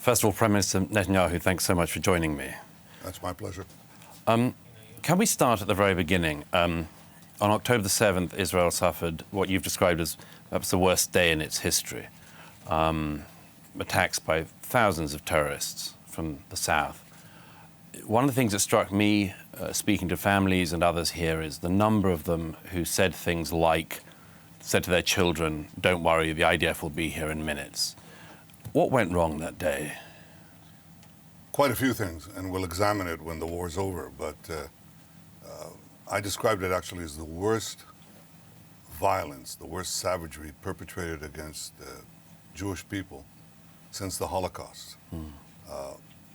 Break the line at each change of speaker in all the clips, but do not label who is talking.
First of all, Prime Minister Netanyahu, thanks so much for joining me.
That's my pleasure.
Can we start at the very beginning? On October the 7th, Israel suffered what you've described as perhaps the worst day in its history. Attacks by thousands of terrorists from the south. One of the things that struck me, speaking to families and others here, is the number of them who said things like, said to their children, "Don't worry, the IDF will be here in minutes." What went wrong that day?
Quite a few things, and we'll examine it when the war's over, but I described it actually as the worst violence, the worst savagery perpetrated against Jewish people since the Holocaust.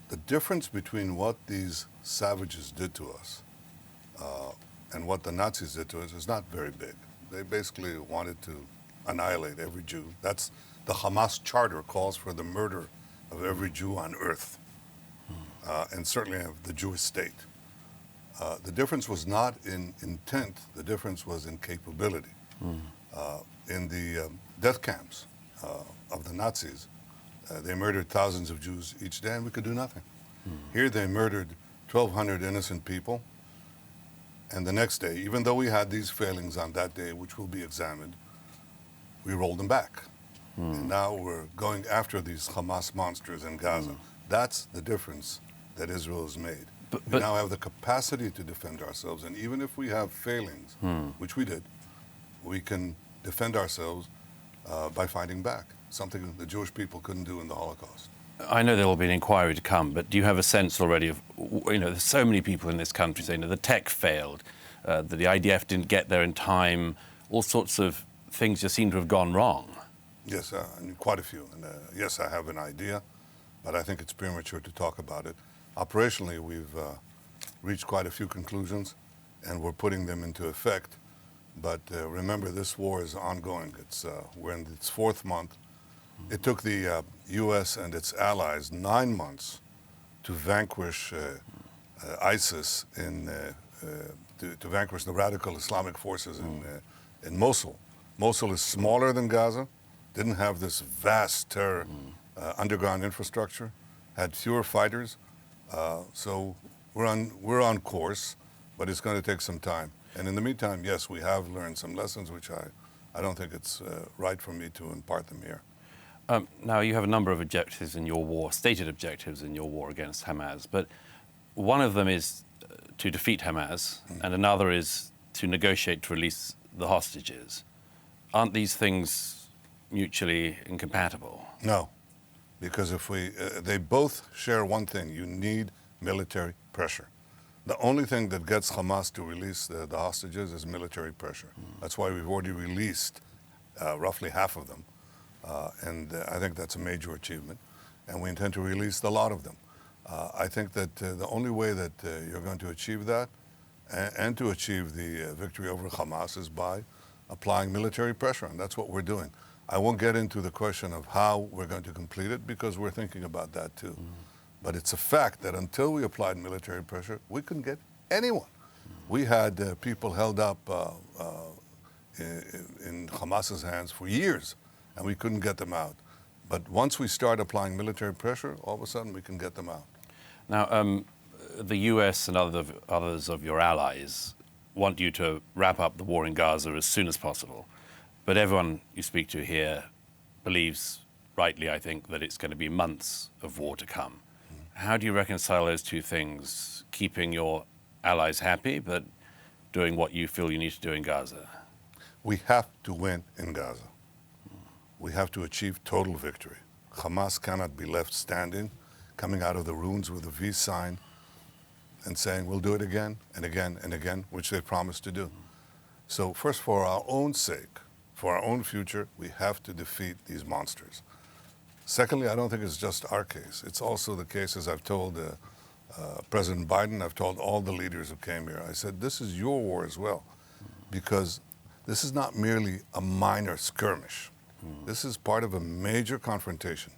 The difference between what these savages did to us and what the Nazis did to us is not very big. They basically wanted to annihilate every Jew. That's the Hamas charter calls for the murder of every Jew on earth, and certainly of the Jewish state. The difference was not in intent, the difference was in capability. In the death camps of the Nazis, they murdered thousands of Jews each day and we could do nothing. Here they murdered 1,200 innocent people, and the next day, even though we had these failings on that day, which will be examined, we rolled them back. And now we're going after these Hamas monsters in Gaza. That's the difference that Israel has made. We now have the capacity to defend ourselves, and even if we have failings, which we did, we can defend ourselves by fighting back, something the Jewish people couldn't do in the Holocaust.
I know there will be an inquiry to come, but do you have a sense already of, there's so many people in this country saying that the tech failed, that the IDF didn't get there in time, all sorts of things just seem to have gone wrong.
Yes, quite a few. And yes, I have an idea, but I think it's premature to talk about it. Operationally, we've reached quite a few conclusions, and we're putting them into effect. But remember, this war is ongoing. We're in its fourth month. It took the U.S. and its allies 9 months to vanquish ISIS, to vanquish the radical Islamic forces in Mosul. Mosul is smaller than Gaza, didn't have this vast terror underground infrastructure, had fewer fighters. So we're on course, but it's going to take some time. And in the meantime, yes, we have learned some lessons, which I don't think it's right for me to impart them here.
Now, you have a number of objectives in your war, stated objectives in your war against Hamas, but one of them is to defeat Hamas, and another is to negotiate to release the hostages. Aren't these things mutually incompatible?
No, because if they both share one thing: you need military pressure. The only thing that gets Hamas to release the hostages is military pressure. That's why we've already released roughly half of them. And I think that's a major achievement. And we intend to release a lot of them. I think that the only way that you're going to achieve that and to achieve the victory over Hamas is by applying military pressure. And that's what we're doing. I won't get into the question of how we're going to complete it because we're thinking about that too. But it's a fact that until we applied military pressure, we couldn't get anyone. We had people held up in Hamas's hands for years, and we couldn't get them out. But once we start applying military pressure, all of a sudden we can get them out.
Now, the US and others of your allies want you to wrap up the war in Gaza as soon as possible. But everyone you speak to here believes, rightly I think, that it's going to be months of war to come. How do you reconcile those two things, keeping your allies happy, but doing what you feel you need to do in Gaza?
We have to win in Gaza. We have to achieve total victory. Hamas cannot be left standing, coming out of the ruins with a V sign and saying, we'll do it again and again and again, which they promised to do. So first, for our own sake, for our own future, we have to defeat these monsters. Secondly, I don't think it's just our case. It's also the case, as I've told President Biden, I've told all the leaders who came here, I said, this is your war as well, because this is not merely a minor skirmish. This is part of a major confrontation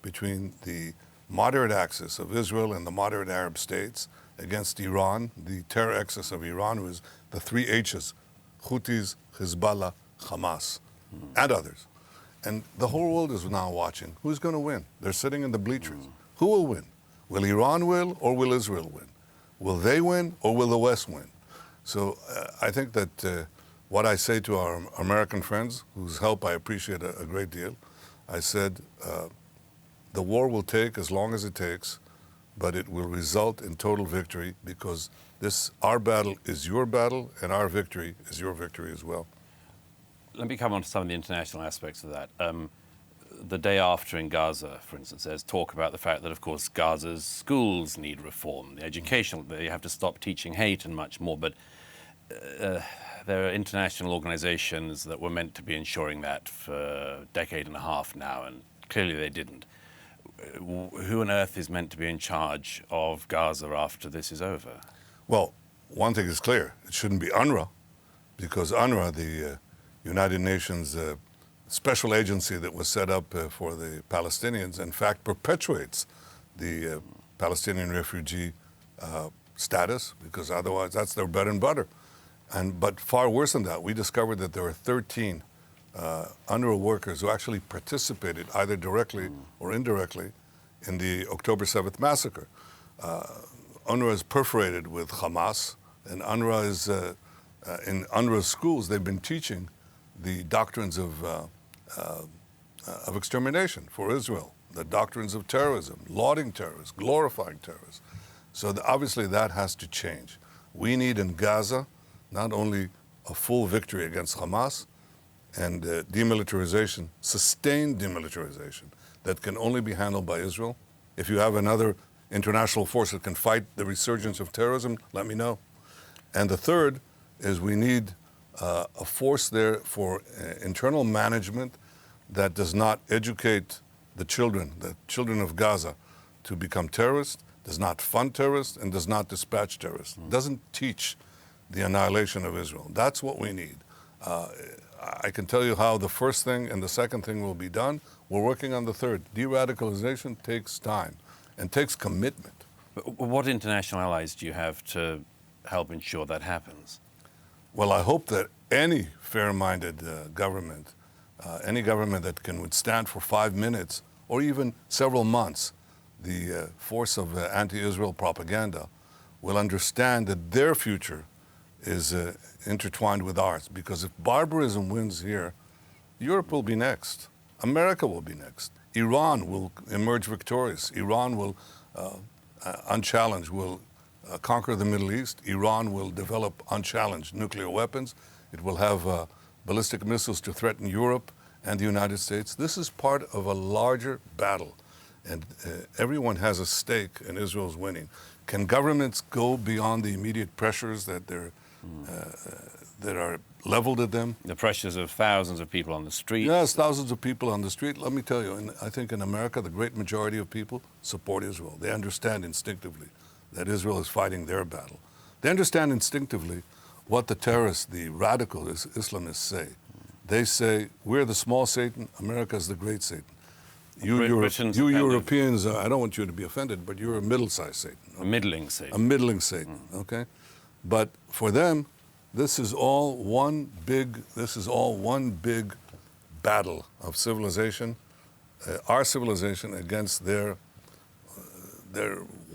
between the moderate axis of Israel and the moderate Arab states against Iran, the terror axis of Iran, who is the three H's, Houthis, Hezbollah, Hamas, and others. And the whole world is now watching. Who's going to win? They're sitting in the bleachers. Who will win? Will Iran win or will Israel win? Will they win or will the West win? So I think that what I say to our American friends, whose help I appreciate a great deal, I said, the war will take as long as it takes, but it will result in total victory because our battle is your battle and our victory is your victory as well.
Let me come on to some of the international aspects of that. The day after in Gaza, for instance, there's talk about the fact that, of course, Gaza's schools need reform, the educational, they have to stop teaching hate and much more. But there are international organizations that were meant to be ensuring that for a decade and a half now, and clearly they didn't. Who on earth is meant to be in charge of Gaza after this is over?
Well, one thing is clear. It shouldn't be UNRWA, because UNRWA, the United Nations special agency that was set up for the Palestinians, in fact, perpetuates the Palestinian refugee status, because otherwise that's their bread and butter. But far worse than that, we discovered that there were 13 UNRWA workers who actually participated either directly or indirectly in the October 7th massacre. UNRWA is perforated with Hamas, and UNRWA is, in UNRWA's schools, they've been teaching the doctrines of extermination for Israel, the doctrines of terrorism, lauding terrorists, glorifying terrorists. So obviously that has to change. We need in Gaza not only a full victory against Hamas and demilitarization, sustained demilitarization that can only be handled by Israel. If you have another international force that can fight the resurgence of terrorism, let me know. And the third is we need a force there for internal management that does not educate the children of Gaza to become terrorists, does not fund terrorists, and does not dispatch terrorists. Doesn't teach the annihilation of Israel. That's what we need. I can tell you how the first thing and the second thing will be done. We're working on the third. De-radicalization takes time and takes commitment.
What international allies do you have to help ensure that happens?
Well, I hope that any fair-minded government, any government that can withstand for 5 minutes or even several months the force of anti-Israel propaganda will understand that their future is intertwined with ours. Because if barbarism wins here, Europe will be next. America will be next. Iran will emerge victorious. Iran will, unchallenged, will conquer the Middle East. Iran will develop unchallenged nuclear weapons. It will have ballistic missiles to threaten Europe and the United States. This is part of a larger battle, and everyone has a stake in Israel's winning. Can governments go beyond the immediate pressures that that are leveled at them?
The pressures of thousands of people on the street.
Yes, thousands of people on the street. Let me tell you, I think in America, the great majority of people support Israel. They understand instinctively that Israel is fighting their battle. They understand instinctively what the terrorists, the radical Islamists say. They say, we're the small Satan, America is the great Satan. You Europeans, I don't want you to be offended, but you're a middle-sized Satan.
A middling Satan.
A middling Satan, okay? But for them, this is all one big battle of civilization, our civilization against their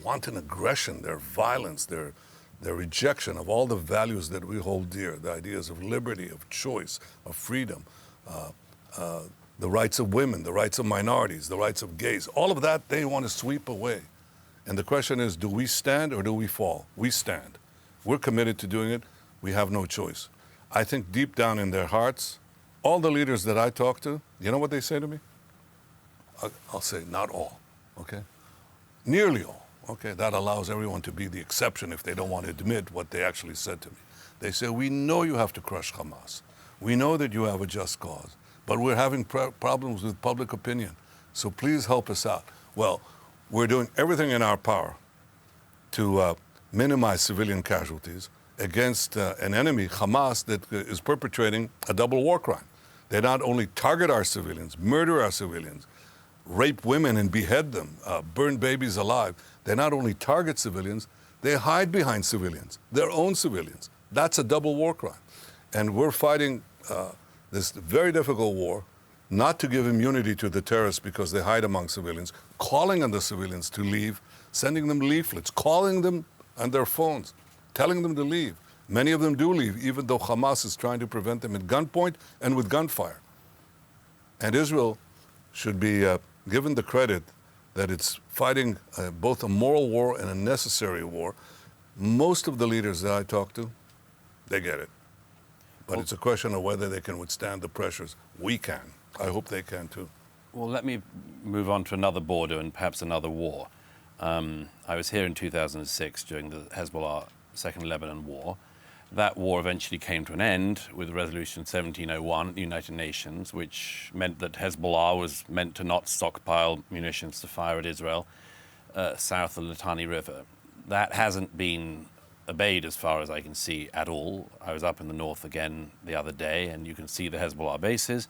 wanton aggression, their violence, their rejection of all the values that we hold dear, the ideas of liberty, of choice, of freedom, the rights of women, the rights of minorities, the rights of gays, all of that they want to sweep away. And the question is, do we stand or do we fall? We stand. We're committed to doing it. We have no choice. I think deep down in their hearts, all the leaders that I talk to, you know what they say to me? I'll say not all, okay? Nearly all, okay? That allows everyone to be the exception if they don't want to admit what they actually said to me. They say, we know you have to crush Hamas. We know that you have a just cause, but we're having problems with public opinion, so please help us out. Well, we're doing everything in our power to minimize civilian casualties against an enemy, Hamas, that is perpetrating a double war crime. They not only target our civilians, murder our civilians, rape women and behead them, burn babies alive. They not only target civilians, they hide behind civilians, their own civilians. That's a double war crime. And we're fighting this very difficult war not to give immunity to the terrorists because they hide among civilians, calling on the civilians to leave, sending them leaflets, calling them on their phones, telling them to leave. Many of them do leave, even though Hamas is trying to prevent them at gunpoint and with gunfire. And Israel should be given the credit that it's fighting both a moral war and a necessary war. Most of the leaders that I talk to, they get it. But it's a question of whether they can withstand the pressures. We can. I hope they can too.
Well, let me move on to another border and perhaps another war. I was here in 2006 during the Hezbollah Second Lebanon War. That war eventually came to an end with Resolution 1701 at the United Nations, which meant that Hezbollah was meant to not stockpile munitions to fire at Israel south of the Litani River. That hasn't been obeyed as far as I can see at all. I was up in the north again the other day, and you can see the Hezbollah bases.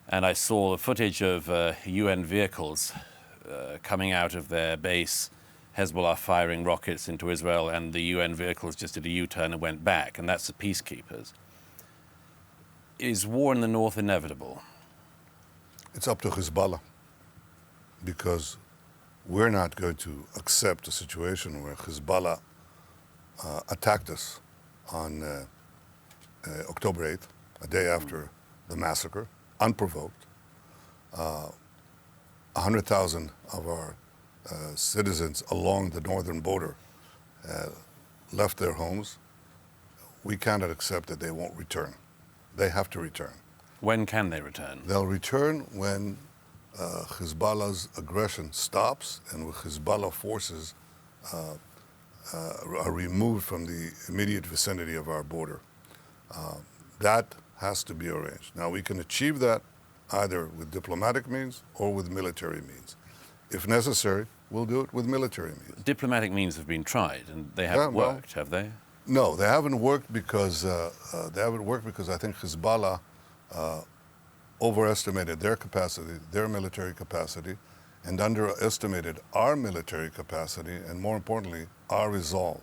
And I saw the footage of UN vehicles coming out of their base, Hezbollah firing rockets into Israel, and the UN vehicles just did a U-turn and went back, and that's the peacekeepers. Is war in the north inevitable?
It's up to Hezbollah, because we're not going to accept a situation where Hezbollah attacked us on October 8th, a day after the massacre, unprovoked. 100,000 of our citizens along the northern border left their homes. We cannot accept that they won't return. They have to return.
When can they return?
They'll return when Hezbollah's aggression stops and when Hezbollah forces are removed from the immediate vicinity of our border. That has to be arranged. Now, we can achieve that either with diplomatic means or with military means. If necessary, we'll do it with military means.
Diplomatic means have been tried, and they haven't worked, have they?
No, they haven't worked because I think Hezbollah overestimated their capacity, their military capacity, and underestimated our military capacity, and more importantly, our resolve.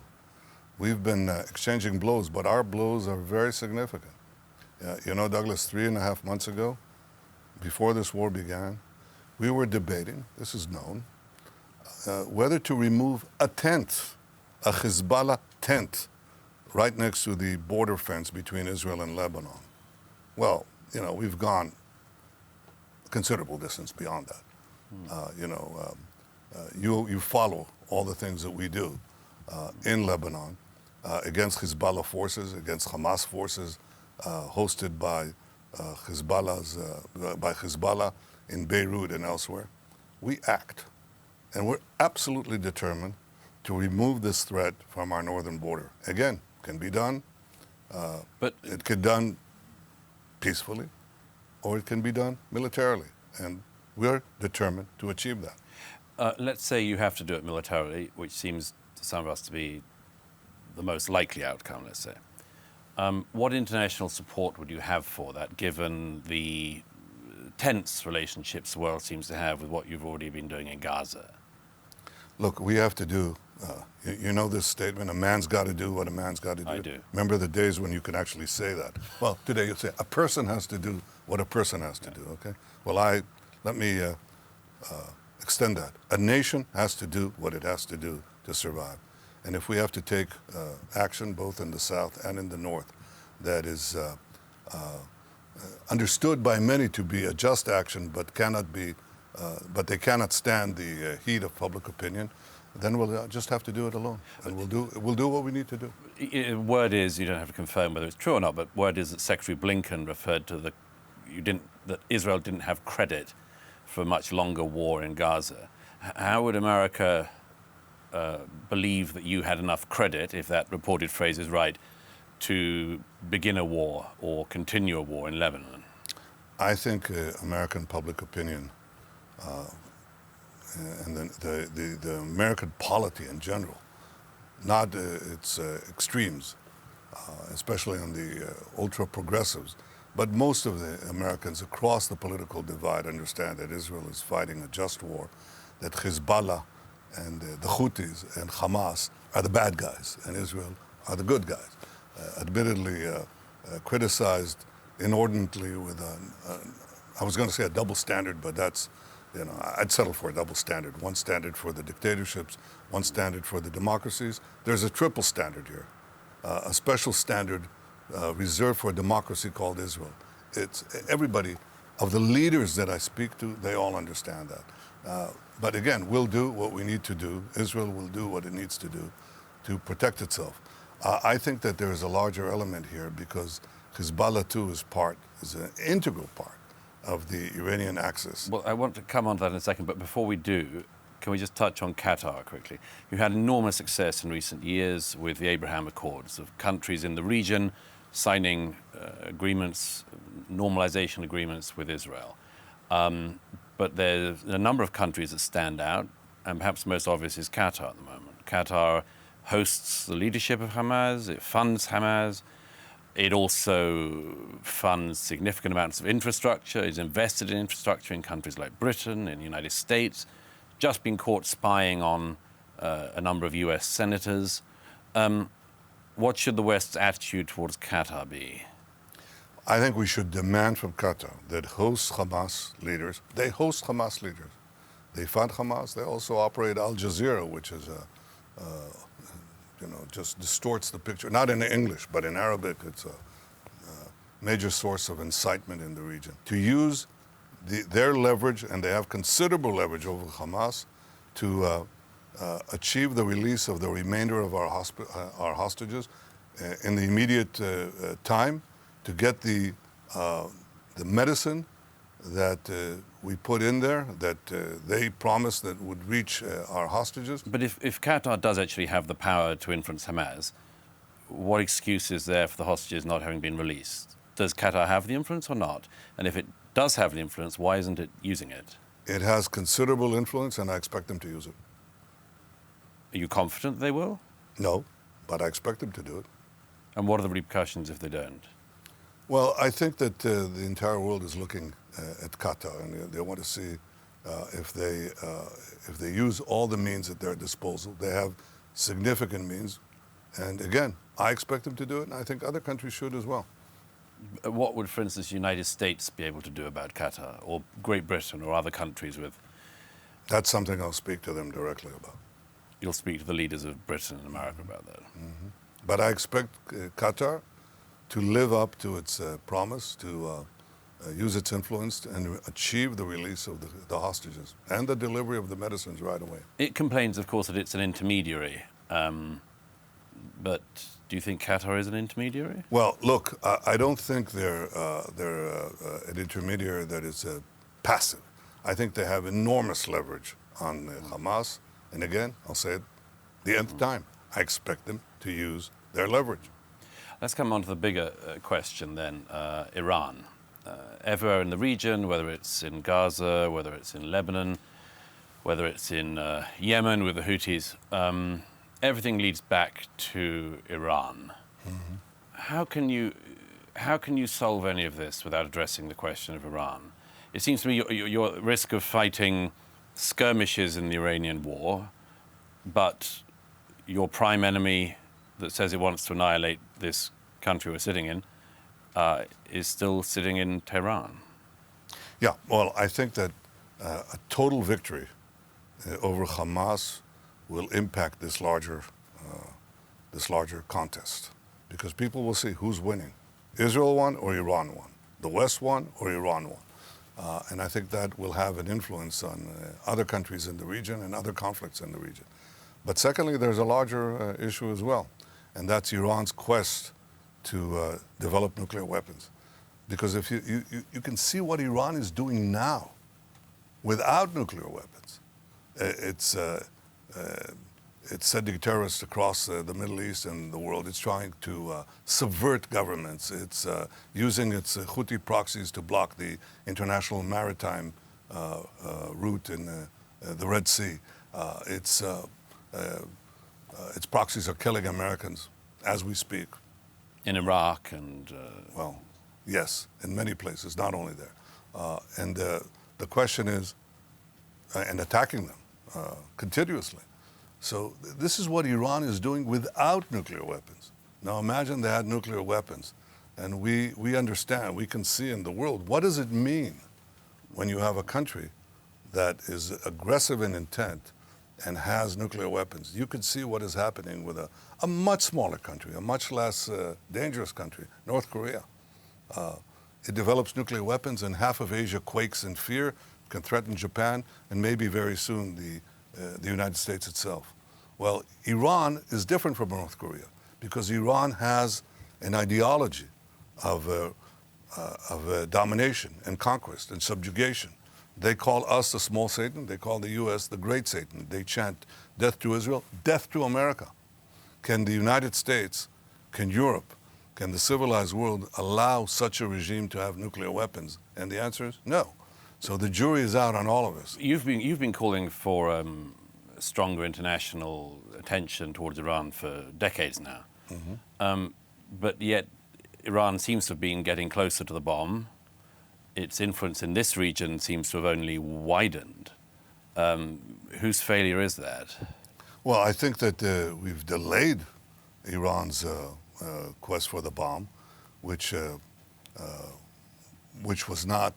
We've been exchanging blows, but our blows are very significant. You know, Douglas, 3.5 months ago, before this war began, we were debating, this is known, whether to remove a tent, a Hezbollah tent, right next to the border fence between Israel and Lebanon. Well, you know, we've gone a considerable distance beyond that. You follow all the things that we do in Lebanon against Hezbollah forces, against Hamas forces, hosted by Hezbollah in Beirut and elsewhere. We act, and we're absolutely determined to remove this threat from our northern border. Again, can be done, but it can be done peacefully, or it can be done militarily, and we're determined to achieve that.
Let's say you have to do it militarily, which seems to some of us to be the most likely outcome, let's say. What international support would you have for that, given the tense relationships the world seems to have with what you've already been doing in Gaza?
Look, we have to do, you know this statement, a man's got to do what a man's got to do?
I do.
Remember the days when you could actually say that? Well, today you'll say, a person has to do what a person has to do, okay? Well, let me extend that. A nation has to do what it has to do to survive. And if we have to take action both in the south and in the north that is understood by many to be a just action but they cannot stand the heat of public opinion, then we'll just have to do it alone. And we'll do what we need to do.
Word is, you don't have to confirm whether it's true or not, but word is that Secretary Blinken referred to that Israel didn't have credit for a much longer war in Gaza. How would America believe that you had enough credit, if that reported phrase is right, to begin a war or continue a war in Lebanon?
I think American public opinion and the American polity in general, not its extremes, especially on the ultra-progressives, but most of the Americans across the political divide understand that Israel is fighting a just war, that Hezbollah and the Houthis and Hamas are the bad guys, and Israel are the good guys. Admittedly criticized inordinately with I was going to say a double standard, but that's, I'd settle for a double standard. One standard for the dictatorships, one standard for the democracies. There's a triple standard here, a special standard reserved for a democracy called Israel. It's everybody, of the leaders that I speak to, they all understand that. But again, we'll do what we need to do. Israel will do what it needs to do to protect itself. I think that there is a larger element here because Hezbollah too is an integral part of the Iranian axis.
Well, I want to come on to that in a second, but before we do, can we just touch on Qatar quickly? You had enormous success in recent years with the Abraham Accords of countries in the region signing agreements, normalization agreements with Israel. But there's a number of countries that stand out, and perhaps most obvious is Qatar at the moment. Qatar hosts the leadership of Hamas, it funds Hamas, it also funds significant amounts of infrastructure, is invested in infrastructure in countries like Britain, in the United States, just been caught spying on a number of US senators. What should the West's attitude towards Qatar be?
I think we should demand from Qatar that hosts Hamas leaders. They host Hamas leaders. They fund Hamas. They also operate Al Jazeera, which is just distorts the picture. Not in English, but in Arabic, it's a major source of incitement in the region. To use their leverage, and they have considerable leverage over Hamas, to achieve the release of the remainder of our hostages in the immediate time, to get the medicine that we put in there, that they promised that would reach our hostages.
But if Qatar does actually have the power to influence Hamas, what excuse is there for the hostages not having been released? Does Qatar have the influence or not? And if it does have the influence, why isn't it using it?
It has considerable influence, and I expect them to use it.
Are you confident they will?
No, but I expect them to do it.
And what are the repercussions if they don't?
Well, I think that the entire world is looking at Qatar, and they want to see if they use all the means at their disposal. They have significant means, and again, I expect them to do it, and I think other countries should as well.
What would, for instance, the United States be able to do about Qatar, or Great Britain, or other countries with?
That's something I'll speak to them directly about.
You'll speak to the leaders of Britain and America about that.
Mm-hmm. But I expect Qatar to live up to its promise, to use its influence and achieve the release of the hostages and the delivery of the medicines right away.
It complains, of course, that it's an intermediary. But do you think Qatar is an intermediary?
Well, look, I don't think they're an intermediary that is passive. I think they have enormous leverage on Hamas. And again, I'll say it the nth time. I expect them to use their leverage.
Let's come on to the bigger question then, Iran. Everywhere in the region, whether it's in Gaza, whether it's in Lebanon, whether it's in Yemen with the Houthis, everything leads back to Iran. Mm-hmm. How can you solve any of this without addressing the question of Iran? It seems to me you're at risk of fighting skirmishes in the Iranian war, but your prime enemy that says it wants to annihilate this country we're sitting in is still sitting in Tehran.
Yeah, well, I think that a total victory over Hamas will impact this larger contest, because people will see who's winning. Israel won or Iran won. The West won or Iran won. And I think that will have an influence on other countries in the region and other conflicts in the region. But secondly, there's a larger issue as well, and that's Iran's quest to develop nuclear weapons. Because if you can see what Iran is doing now without nuclear weapons. It's sending terrorists across the Middle East and the world. It's trying to subvert governments. It's using its Houthi proxies to block the international maritime route in the Red Sea. Its proxies are killing Americans as we speak.
In Iraq and...
Well, yes, in many places, not only there. And the question is, and attacking them continuously. So this is what Iran is doing without nuclear weapons. Now imagine they had nuclear weapons, and we understand, we can see in the world, what does it mean when you have a country that is aggressive in intent and has nuclear weapons. You could see what is happening with a much smaller country, a much less dangerous country, North Korea. It develops nuclear weapons and half of Asia quakes in fear, can threaten Japan, and maybe very soon the United States itself. Well, Iran is different from North Korea because Iran has an ideology of domination and conquest and subjugation. They call us the small Satan. They call the U.S. the great Satan. They chant death to Israel, death to America. Can the United States, can Europe, can the civilized world allow such a regime to have nuclear weapons? And the answer is no. So the jury is out on all of us.
You've been calling for stronger international attention towards Iran for decades now. Mm-hmm. But yet Iran seems to have been getting closer to the bomb. Its influence in this region seems to have only widened. Whose failure is that?
Well, I think that we've delayed Iran's quest for the bomb, which was not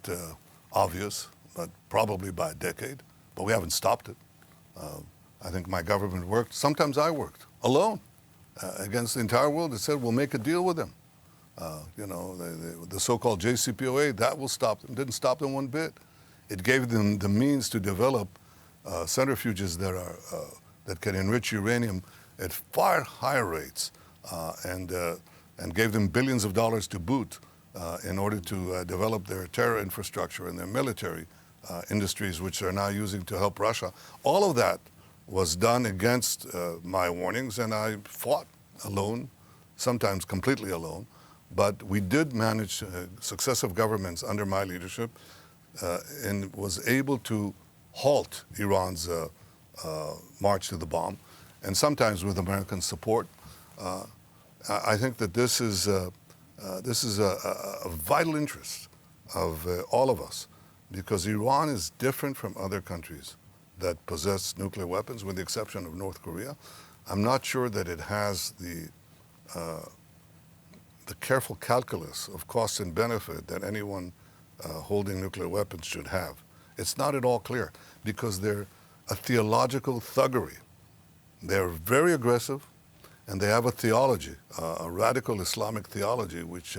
obvious, but probably by a decade. But we haven't stopped it. I think my government worked. Sometimes I worked alone against the entire world. It said, we'll make a deal with them. The so-called JCPOA, that will stop them. Didn't stop them one bit. It gave them the means to develop centrifuges that can enrich uranium at far higher rates, and gave them billions of dollars to boot in order to develop their terror infrastructure and their military industries, which they're now using to help Russia. All of that was done against my warnings, and I fought alone, sometimes completely alone. But we did manage successive governments under my leadership and was able to halt Iran's march to the bomb, and sometimes with American support. I think that this is a vital interest of all of us, because Iran is different from other countries that possess nuclear weapons, with the exception of North Korea. I'm not sure that it has the careful calculus of cost and benefit that anyone holding nuclear weapons should have. It's not at all clear, because they're a theological thuggery. They're very aggressive, and they have a theology, a radical Islamic theology, which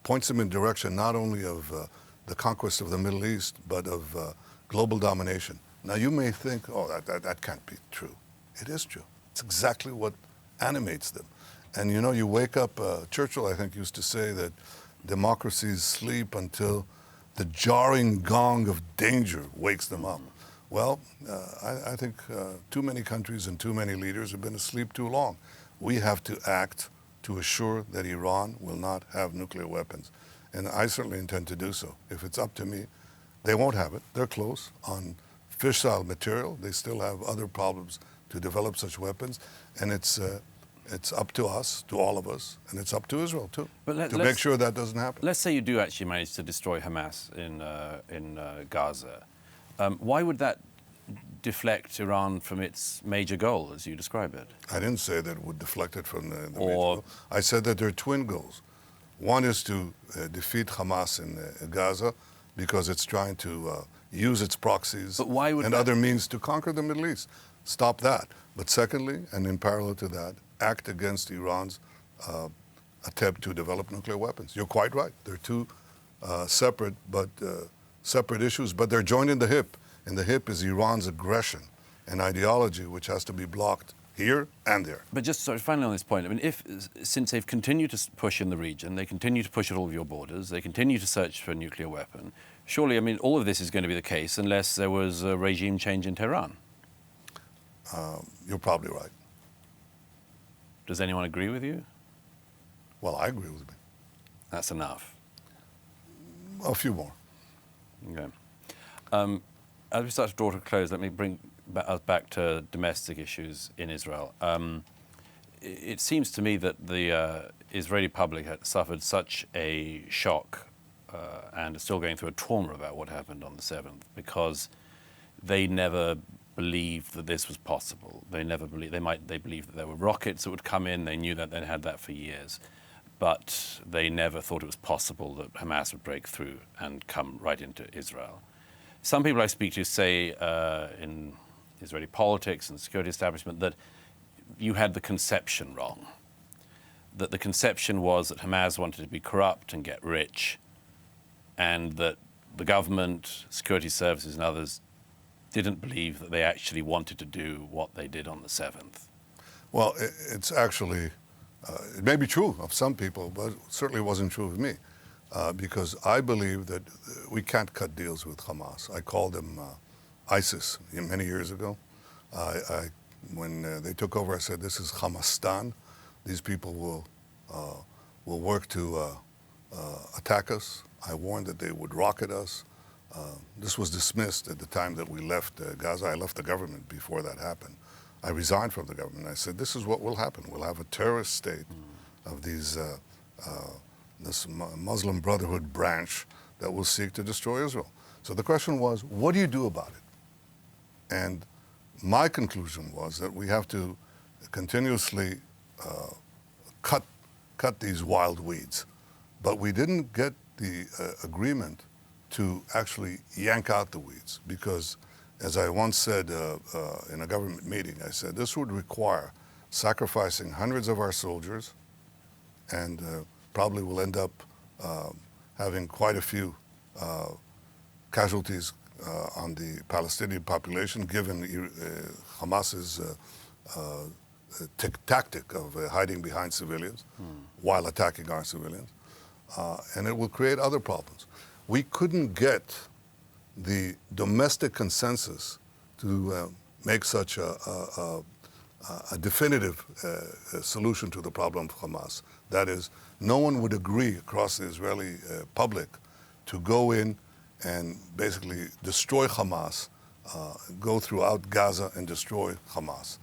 points them in direction not only of the conquest of the Middle East, but of global domination. Now, you may think, oh, that can't be true. It is true. It's exactly what animates them. And you wake up, Churchill, I think, used to say that democracies sleep until the jarring gong of danger wakes them up. Well, I think too many countries and too many leaders have been asleep too long. We have to act to assure that Iran will not have nuclear weapons. And I certainly intend to do so. If it's up to me, they won't have it. They're close on fissile material. They still have other problems to develop such weapons. And it's up to us, to all of us, and it's up to Israel too, to make sure that doesn't happen.
Let's say you do actually manage to destroy Hamas in Gaza. Why would that deflect Iran from its major goal, as you describe it?
I didn't say that it would deflect it from the major goal. I said that there are twin goals. One is to defeat Hamas in Gaza, because it's trying to use its proxies and other means to conquer the Middle East. Stop that. But secondly, and in parallel to that, act against Iran's attempt to develop nuclear weapons. You're quite right. They're two separate issues, but they're joined in the hip. And the hip is Iran's aggression and ideology, which has to be blocked here and there.
But just sort of finally on this point, I mean, since they've continued to push in the region, they continue to push at all of your borders, they continue to search for a nuclear weapon, surely, I mean, all of this is going to be the case unless there was a regime change in Tehran.
You're probably right.
Does anyone agree with you?
Well, I agree with me.
That's enough.
A few more.
Okay. As we start to draw to a close, let me bring us back to domestic issues in Israel. It seems to me that the Israeli public had suffered such a shock and are still going through a trauma about what happened on the 7th, because they never believed that this was possible. They never believed, they believed that there were rockets that would come in. They knew that they'd had that for years, but they never thought it was possible that Hamas would break through and come right into Israel. some people I speak to say in Israeli politics and security establishment that you had the conception wrong. That the conception was that Hamas wanted to be corrupt and get rich, and that the government, security services and others didn't believe that they actually wanted to do what they did on the 7th.
Well, it's actually, it may be true of some people, but it certainly wasn't true of me. Because I believe that we can't cut deals with Hamas. I called them ISIS many years ago. When they took over, I said, this is Hamastan. These people will work to attack us. I warned that they would rocket us. This was dismissed at the time that we left Gaza. I left the government before that happened. I resigned from the government. I said, this is what will happen. We'll have a terrorist state of these this Muslim Brotherhood branch that will seek to destroy Israel. So the question was, what do you do about it? And my conclusion was that we have to continuously cut these wild weeds. But we didn't get the agreement to actually yank out the weeds, because as I once said in a government meeting, I said this would require sacrificing hundreds of our soldiers, and probably will end up having quite a few casualties on the Palestinian population, given Hamas's tactic of hiding behind civilians while attacking our civilians. And it will create other problems. We couldn't get the domestic consensus to make such a definitive solution to the problem of Hamas. That is, no one would agree across the Israeli public to go in and basically destroy Hamas, go throughout Gaza and destroy Hamas.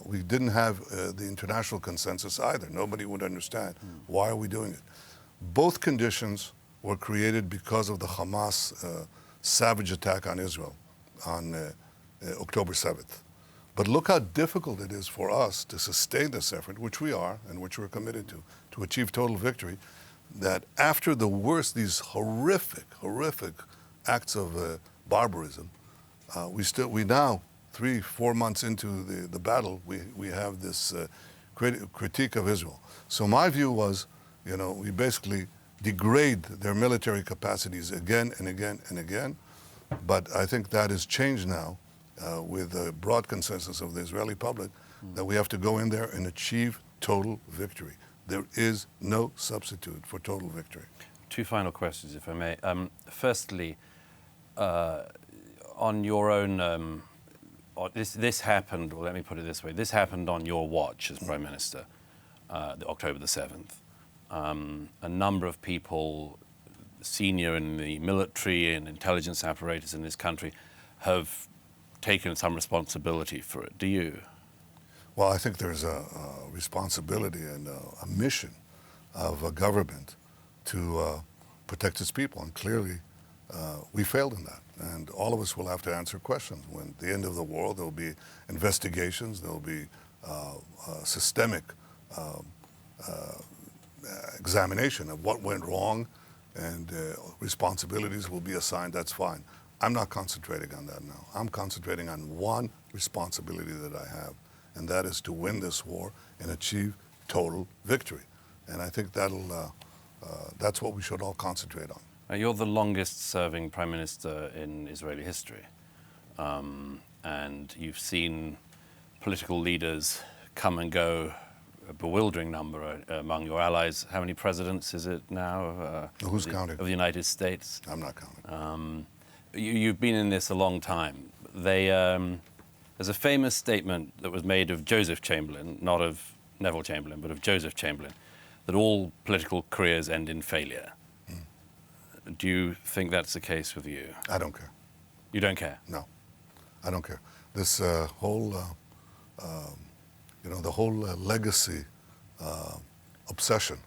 We didn't have the international consensus either. Nobody would understand. Why are we doing it? Both conditions were created because of the Hamas savage attack on Israel on October 7th. But look how difficult it is for us to sustain this effort, which we are and which we're committed to achieve total victory, that after the worst, these horrific acts of barbarism, we now, 3-4 months into the battle, we have this critique of Israel. So my view was, we basically degrade their military capacities again and again and again. But I think that has changed now with the broad consensus of the Israeli public that we have to go in there and achieve total victory. There is no substitute for total victory.
Two final questions, if I may. Firstly, on your own, this happened, well, let me put it this way, this happened on your watch as Prime Minister, October the 7th. A number of people, senior in the military and intelligence apparatus in this country, have taken some responsibility for it. Do you?
Well, I think there's a responsibility and a mission of a government to protect its people. And clearly, we failed in that. And all of us will have to answer questions. When at the end of the world, there will be investigations, there will be systemic examination of what went wrong, and responsibilities will be assigned. That's fine. I'm not concentrating on that now. I'm concentrating on one responsibility that I have, and that is to win this war and achieve total victory. And I think that's what we should all concentrate on.
You're the longest-serving Prime Minister in Israeli history, and you've seen political leaders come and go, a bewildering number among your allies. How many presidents is it now?
Who's counting?
Of the United States?
I'm not counting.
You've been in this a long time. There's a famous statement that was made of Joseph Chamberlain, not of Neville Chamberlain, but of Joseph Chamberlain, that all political careers end in failure. Do you think that's the case with you?
I don't care.
You don't care?
No, I don't care. This whole, the whole legacy obsession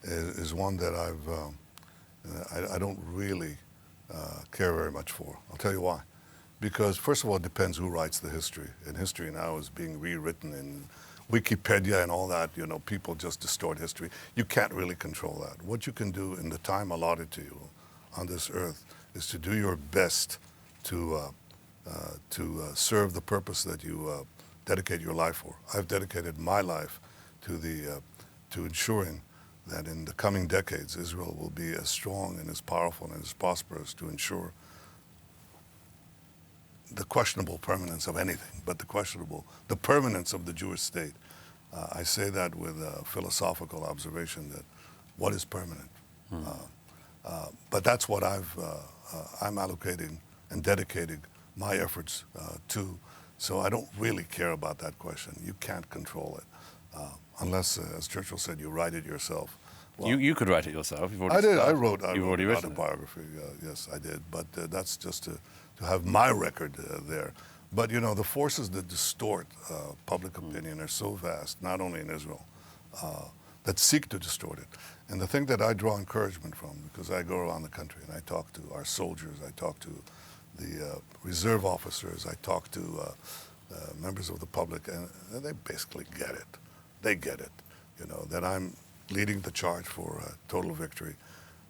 is one that I don't really care very much for. I'll tell you why. Because first of all, it depends who writes the history. And history now is being rewritten in Wikipedia and all that. People just distort history. You can't really control that. What you can do in the time allotted to you on this earth is to do your best to serve the purpose that you dedicate your life for. I've dedicated my life to ensuring that in the coming decades, Israel will be as strong and as powerful and as prosperous to ensure the questionable permanence of anything, but the permanence of the Jewish state. I say that with a philosophical observation that what is permanent? But that's what I'm allocating and dedicating my efforts to. So I don't really care about that question. You can't control it. Unless, as Churchill said, you write it yourself. Well,
you could write it yourself. You've already
I did.
started.
I wrote
already
an
written it.
autobiography. Yes, I did. But that's just to have my record there. But, you know, the forces that distort public opinion are so vast, not only in Israel, that seek to distort it. And the thing that I draw encouragement from, because I go around the country and I talk to our soldiers, I talk to the reserve officers, I talk to members of the public, and they basically get it. They get it, you know, that I'm leading the charge for total victory,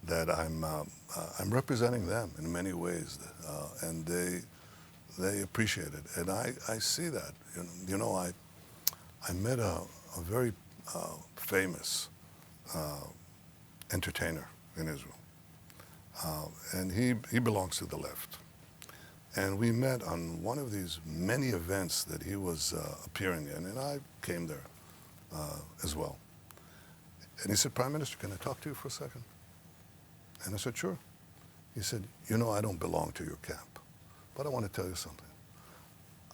that I'm representing them in many ways, and they appreciate it, and I see that. You know, I met a very famous entertainer in Israel, and he belongs to the left. And we met on one of these many events that he was appearing in, and I came there as well. And he said, "Prime Minister, can I talk to you for a second?" And I said, "Sure." He said, "You know, I don't belong to your camp, but I want to tell you something.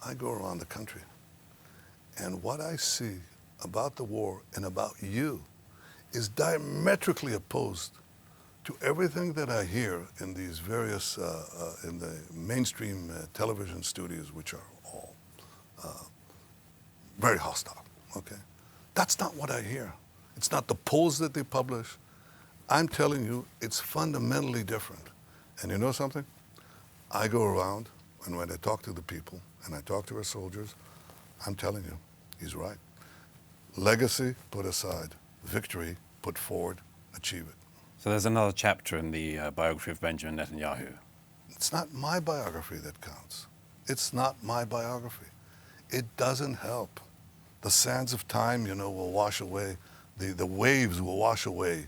I go around the country, and what I see about the war and about you is diametrically opposed to everything that I hear in these various, in the mainstream television studios, which are all very hostile, okay? That's not what I hear. It's not the polls that they publish. I'm telling you, it's fundamentally different. And you know something? I go around, and when I talk to the people, and I talk to our soldiers, I'm telling you, he's right. Legacy put aside, victory put forward, achieve it.
So there's another chapter in the biography of Benjamin Netanyahu.
It's not my biography that counts. It's not my biography. It doesn't help. The sands of time, you know, will wash away, the waves will wash away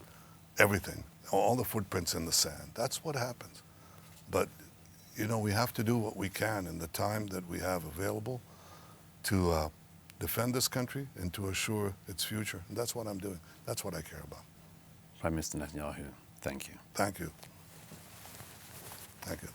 everything, all the footprints in the sand. That's what happens. But, you know, we have to do what we can in the time that we have available to defend this country and to assure its future. And that's what I'm doing. That's what I care about.
Prime Minister Netanyahu, thank you.
Thank you. Thank you.